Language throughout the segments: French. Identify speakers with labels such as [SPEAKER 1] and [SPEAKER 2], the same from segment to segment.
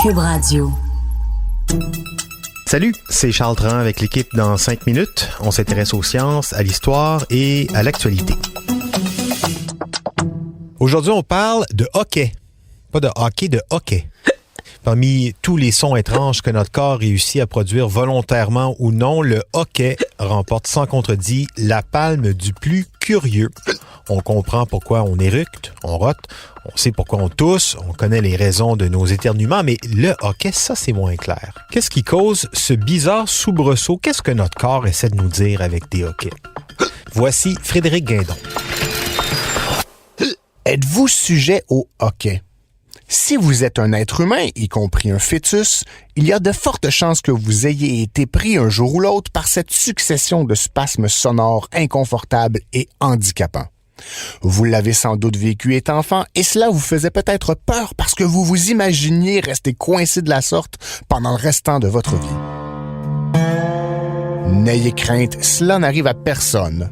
[SPEAKER 1] Cube Radio.
[SPEAKER 2] Salut, c'est Charles Tran avec l'équipe dans 5 minutes. On s'intéresse aux sciences, à l'histoire et à l'actualité. Aujourd'hui, on parle de hockey. Pas de hockey, de hockey. Parmi tous les sons étranges que notre corps réussit à produire volontairement ou non, le hockey remporte sans contredit la palme du plus curieux. On comprend pourquoi on éructe, on rote, on sait pourquoi on tousse, on connaît les raisons de nos éternuements, mais le hockey, ça, c'est moins clair. Qu'est-ce qui cause ce bizarre soubresaut? Qu'est-ce que notre corps essaie de nous dire avec des hockey? Voici Frédéric Guindon.
[SPEAKER 3] Êtes-vous sujet au hockey? Si vous êtes un être humain, y compris un fœtus, il y a de fortes chances que vous ayez été pris un jour ou l'autre par cette succession de spasmes sonores inconfortables et handicapants. Vous l'avez sans doute vécu étant enfant et cela vous faisait peut-être peur parce que vous vous imaginiez rester coincé de la sorte pendant le restant de votre vie. N'ayez crainte, cela n'arrive à personne.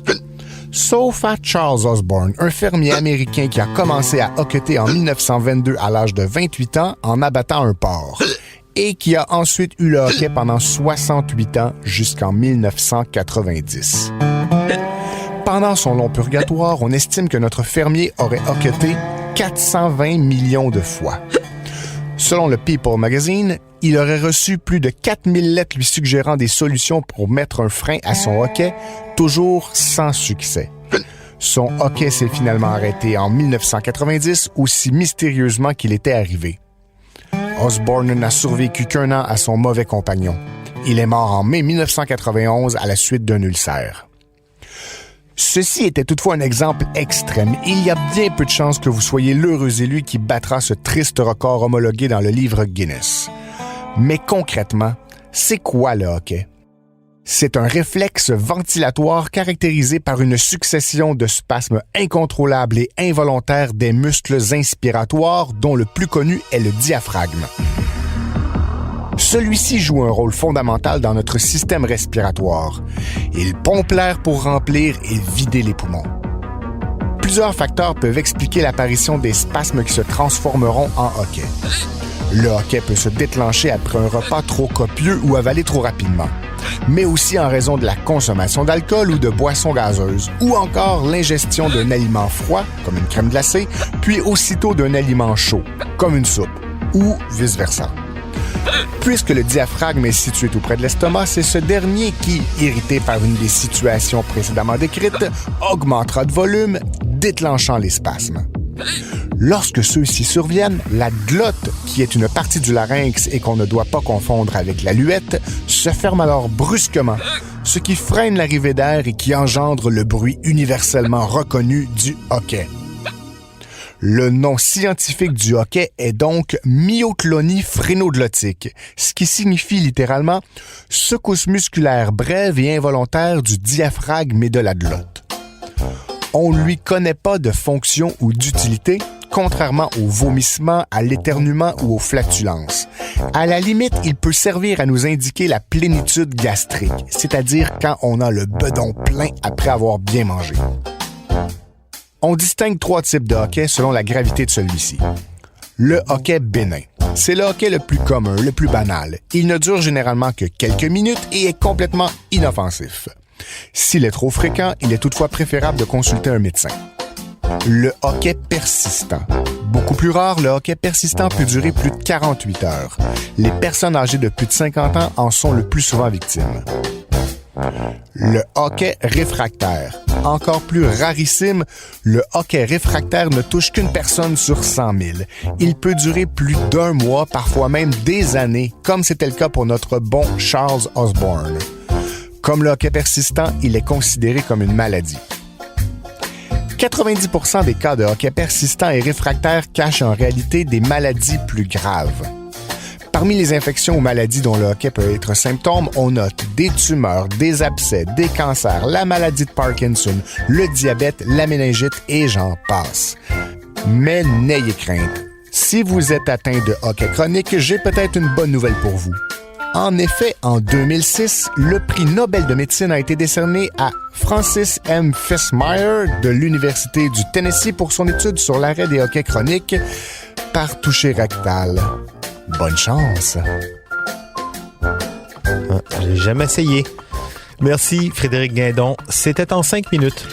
[SPEAKER 3] Sauf à Charles Osborne, un fermier américain qui a commencé à hoqueter en 1922 à l'âge de 28 ans en abattant un porc et qui a ensuite eu le hockey pendant 68 ans jusqu'en 1990. Pendant son long purgatoire, on estime que notre fermier aurait hoqueté 420 millions de fois. Selon le People Magazine, il aurait reçu plus de 4000 lettres lui suggérant des solutions pour mettre un frein à son hockey, toujours sans succès. Son hockey s'est finalement arrêté en 1990, aussi mystérieusement qu'il était arrivé. Osborne n'a survécu qu'un an à son mauvais compagnon. Il est mort en mai 1991 à la suite d'un ulcère. Ceci était toutefois un exemple extrême. Il y a bien peu de chances que vous soyez l'heureux élu qui battra ce triste record homologué dans le livre Guinness. Mais concrètement, c'est quoi le hockey? C'est un réflexe ventilatoire caractérisé par une succession de spasmes incontrôlables et involontaires des muscles inspiratoires dont le plus connu est le diaphragme. Celui-ci joue un rôle fondamental dans notre système respiratoire. Il pompe l'air pour remplir et vider les poumons. Plusieurs facteurs peuvent expliquer l'apparition des spasmes qui se transformeront en hockey. Le hockey peut se déclencher après un repas trop copieux ou avalé trop rapidement, mais aussi en raison de la consommation d'alcool ou de boissons gazeuses, ou encore l'ingestion d'un aliment froid, comme une crème glacée, puis aussitôt d'un aliment chaud, comme une soupe, ou vice-versa. Puisque le diaphragme est situé tout près de l'estomac, c'est ce dernier qui, irrité par une des situations précédemment décrites, augmentera de volume, déclenchant les spasmes. Lorsque ceux-ci surviennent, la glotte, qui est une partie du larynx et qu'on ne doit pas confondre avec la luette, se ferme alors brusquement, ce qui freine l'arrivée d'air et qui engendre le bruit universellement reconnu du hockey. Le nom scientifique du hockey est donc myoclonie phrénoglottique, ce qui signifie littéralement secousse musculaire brève et involontaire du diaphragme et de la glotte. On ne lui connaît pas de fonction ou d'utilité, contrairement au vomissement, à l'éternuement ou aux flatulences. À la limite, il peut servir à nous indiquer la plénitude gastrique, c'est-à-dire quand on a le bedon plein après avoir bien mangé. On distingue 3 types de hockey selon la gravité de celui-ci. Le hockey bénin. C'est le hockey le plus commun, le plus banal. Il ne dure généralement que quelques minutes et est complètement inoffensif. S'il est trop fréquent, il est toutefois préférable de consulter un médecin. Le hockey persistant. Beaucoup plus rare, le hockey persistant peut durer plus de 48 heures. Les personnes âgées de plus de 50 ans en sont le plus souvent victimes. Le hockey réfractaire. Encore plus rarissime, le hockey réfractaire ne touche qu'une personne sur 100 000. Il peut durer plus d'1 mois, parfois même des années, comme c'était le cas pour notre bon Charles Osborne. Comme le hockey persistant, il est considéré comme une maladie. 90% des cas de hockey persistant et réfractaire cachent en réalité des maladies plus graves. Parmi les infections ou maladies dont le hockey peut être symptôme, on note des tumeurs, des abcès, des cancers, la maladie de Parkinson, le diabète, la méningite et j'en passe. Mais n'ayez crainte. Si vous êtes atteint de hockey chronique, j'ai peut-être une bonne nouvelle pour vous. En effet, en 2006, le prix Nobel de médecine a été décerné à Francis M. Fessmeyer de l'Université du Tennessee pour son étude sur l'arrêt des hoquets chroniques par toucher rectal. Bonne chance.
[SPEAKER 2] J'ai jamais essayé. Merci, Frédéric Guindon. C'était en 5 minutes.